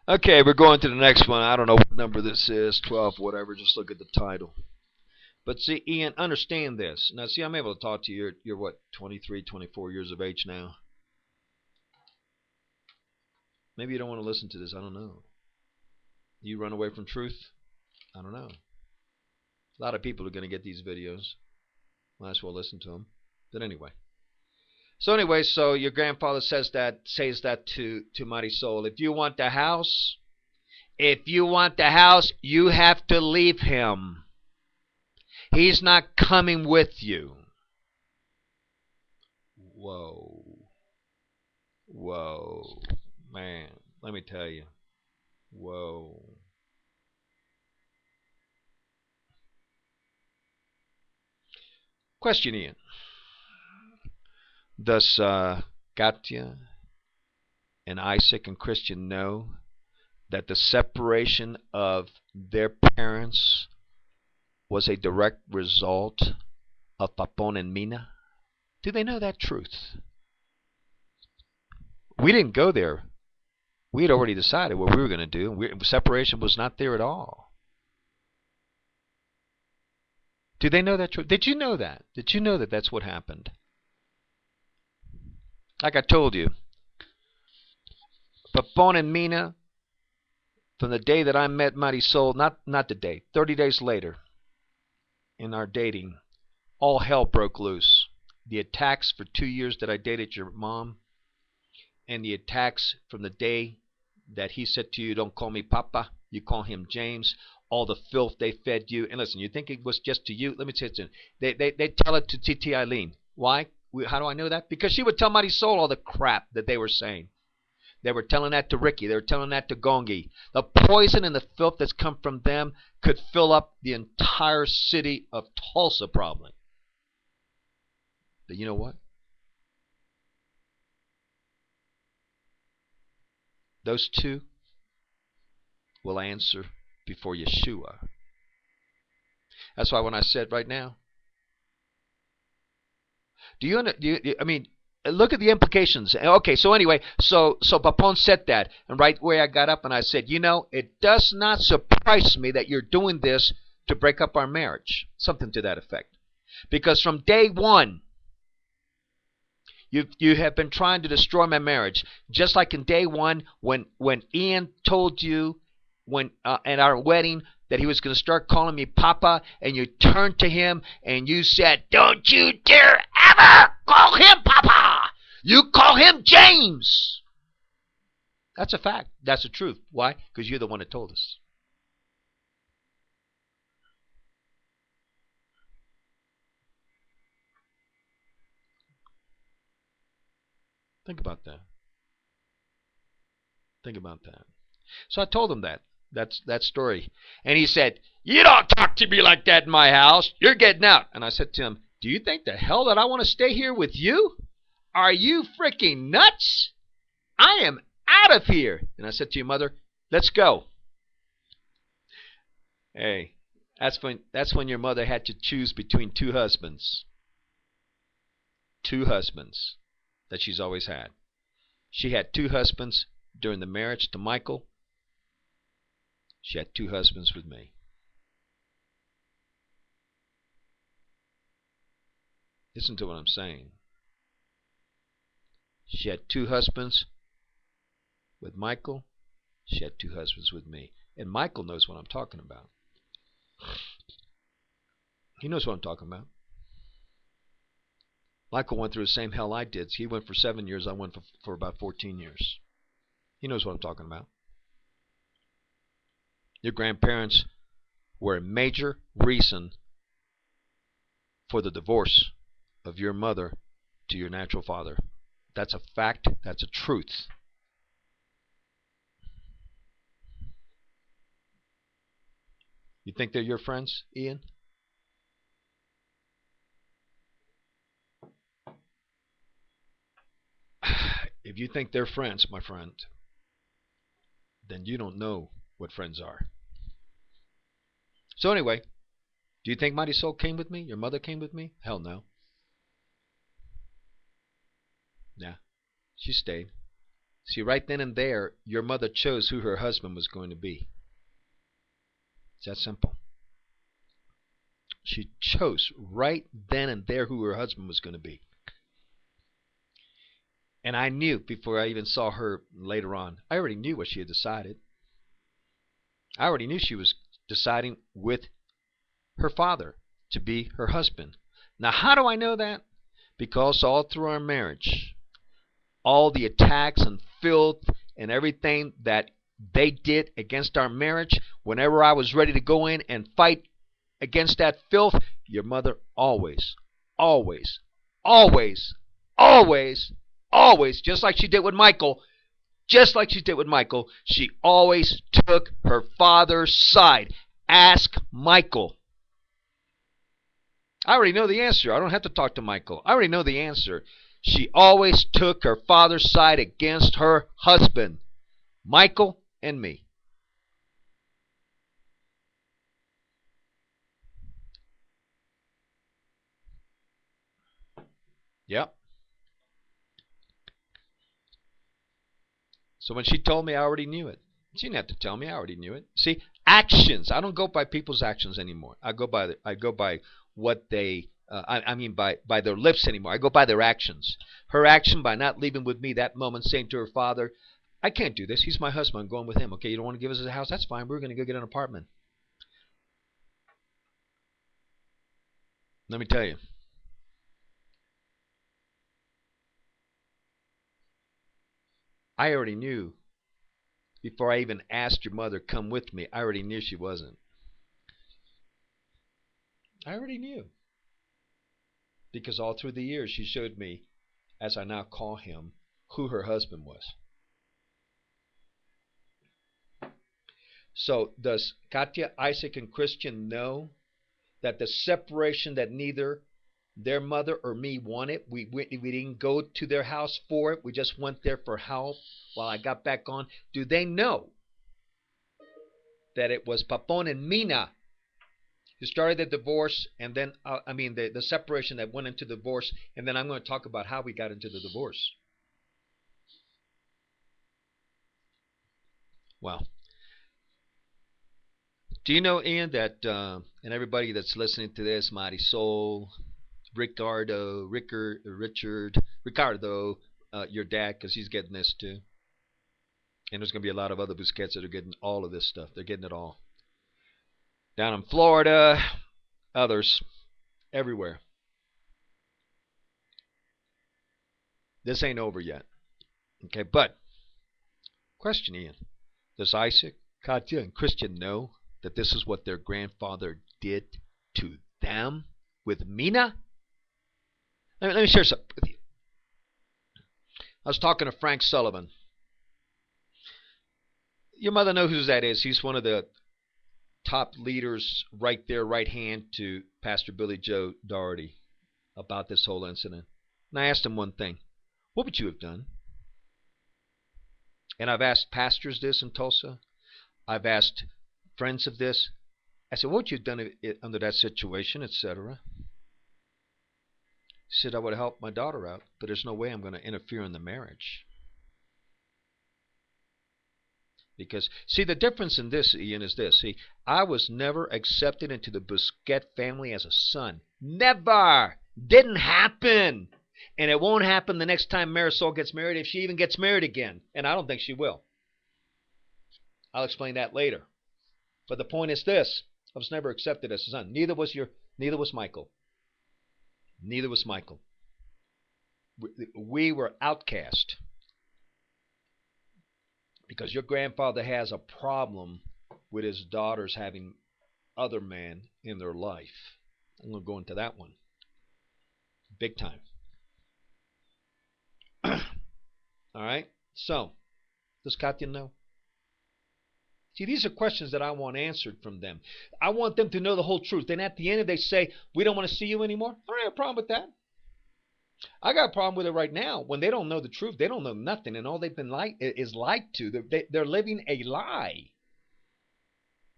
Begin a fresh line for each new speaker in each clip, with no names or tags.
Okay, we're going to the next one. I don't know what number this is, 12, whatever. Just look at the title. But see, Ian, understand this. Now, see, I'm able to talk to you. You're what, 23, 24 years of age now? Maybe you don't want to listen to this. I don't know. You run away from truth? I don't know. A lot of people are going to get these videos. Might as well listen to them. But anyway. So your grandfather says that to Mighty Soul. If you want the house, you have to leave him. He's not coming with you. Whoa. Whoa. Man, let me tell you. Whoa. Question, Ian. Does Katya and Isaac and Christian know that the separation of their parents was a direct result of Papon and Mina? Do they know that truth? We didn't go there. We had already decided what we were going to do. Separation was not there at all. Do they know that truth? Did you know that? Did you know that that's what happened? Like I told you, Papon and Mina, from the day that I met Mighty Soul, not the day, 30 days later, in our dating, all hell broke loose. The attacks for 2 years that I dated your mom, and the attacks from the day that he said to you, don't call me Papa, you call him James, all the filth they fed you. And listen, you think it was just to you? Let me tell you, they tell it to Titi Eileen. Why? How do I know that? Because she would tell Mighty Soul all the crap that they were saying. They were telling that to Ricky. They were telling that to Gongi. The poison and the filth that's come from them could fill up the entire city of Tulsa, probably. But you know what? Those two will answer before Yeshua. That's why when I said right now, I mean, look at the implications. Okay, so anyway, so Papon said that, and right where I got up and I said, it does not surprise me that you're doing this to break up our marriage. Something to that effect. Because from day one, you have been trying to destroy my marriage. Just like in day one, when Ian told you at our wedding that he was going to start calling me Papa, and you turned to him and you said, don't you dare ever call him Papa. You call him James. That's a fact. That's the truth. Why? Because you're the one that told us. Think about that. Think about that. So I told him that story. And he said, you don't talk to me like that in my house. You're getting out. And I said to him, do you think the hell that I want to stay here with you? Are you freaking nuts? I am out of here. And I said to your mother, let's go. Hey, that's when your mother had to choose between two husbands. Two husbands that she's always had. She had two husbands during the marriage to Michael. She had two husbands with me. Listen to what I'm saying. She had two husbands with Michael. She had two husbands with me. And Michael knows what I'm talking about. He knows what I'm talking about. Michael went through the same hell I did. He went for 7 years. I went for about 14 years. He knows what I'm talking about. Your grandparents were a major reason for the divorce of your mother to your natural father. That's a fact. That's a truth. You think they're your friends, Ian? If you think they're friends, my friend, then you don't know what friends are. So anyway, do you think Mighty Soul came with me? Your mother came with me? Hell no. Yeah, she stayed. See, right then and there, your mother chose who her husband was going to be. It's that simple. She chose right then and there who her husband was going to be. And I knew before I even saw her later on. I already knew what she had decided. I already knew she was deciding with her father to be her husband. Now, how do I know that? Because all through our marriage, all the attacks and filth and everything that they did against our marriage, whenever I was ready to go in and fight against that filth, your mother always, always, always, always, always, just like she did with Michael, she always took her father's side. Ask Michael. I already know the answer. I don't have to talk to Michael. I already know the answer. She always took her father's side against her husband, Michael and me. Yep. So when she told me, I already knew it. She didn't have to tell me. I already knew it. See, actions. I don't go by people's actions anymore. I go by what they. By their lips anymore. I go by their actions. Her action by not leaving with me that moment, saying to her father, "I can't do this. He's my husband. I'm going with him. Okay, you don't want to give us a house? That's fine. We're going to go get an apartment." Let me tell you. I already knew before I even asked your mother, "Come with me." I already knew she wasn't. I already knew. Because all through the years she showed me, as I now call him, who her husband was. So does Katya, Isaac, and Christian know that the separation that neither their mother or me wanted, we didn't go to their house for it, we just went there for help while I got back on? Do they know that it was Papon and Mina who started the divorce, and then the separation that went into divorce, and then I'm going to talk about how we got into the divorce. Well, do you know, Ian, that and everybody that's listening to this, Marisol, Ricardo, Richard, Ricardo, your dad, because he's getting this too, and there's going to be a lot of other Busquets that are getting all of this stuff. They're getting it all. Down in Florida, others, everywhere. This ain't over yet. Okay, but question, Ian. Does Isaac, Katya, and Christian know that this is what their grandfather did to them with Mina? Let me share something with you. I was talking to Frank Sullivan. Your mother knows who that is. He's one of the top leaders right there, right hand to Pastor Billy Joe Doherty about this whole incident. And I asked him one thing. What would you have done? And I've asked pastors this in Tulsa. I've asked friends of this. I said, what would you have done under that situation, etc.? He said, I would have helped my daughter out, but there's no way I'm going to interfere in the marriage. Because, see, the difference in this, Ian, is this. See, I was never accepted into the Busquet family as a son. Never! Didn't happen! And it won't happen the next time Marisol gets married, if she even gets married again. And I don't think she will. I'll explain that later. But the point is this. I was never accepted as a son. Neither was Michael. Neither was Michael. We were outcast. Because your grandfather has a problem with his daughters having other men in their life. I'm going to go into that one. Big time. All right? So, does Katya know? See, these are questions that I want answered from them. I want them to know the whole truth. Then at the end, if they say, we don't want to see you anymore, I don't have a problem with that. I got a problem with it right now. When they don't know the truth, they don't know nothing, and all they've been lied to. They're living a lie.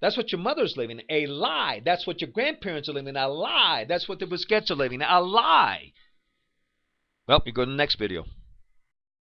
That's what your mother's living, a lie. That's what your grandparents are living, a lie. That's what the Busquets are living, a lie. Well, we go to the next video.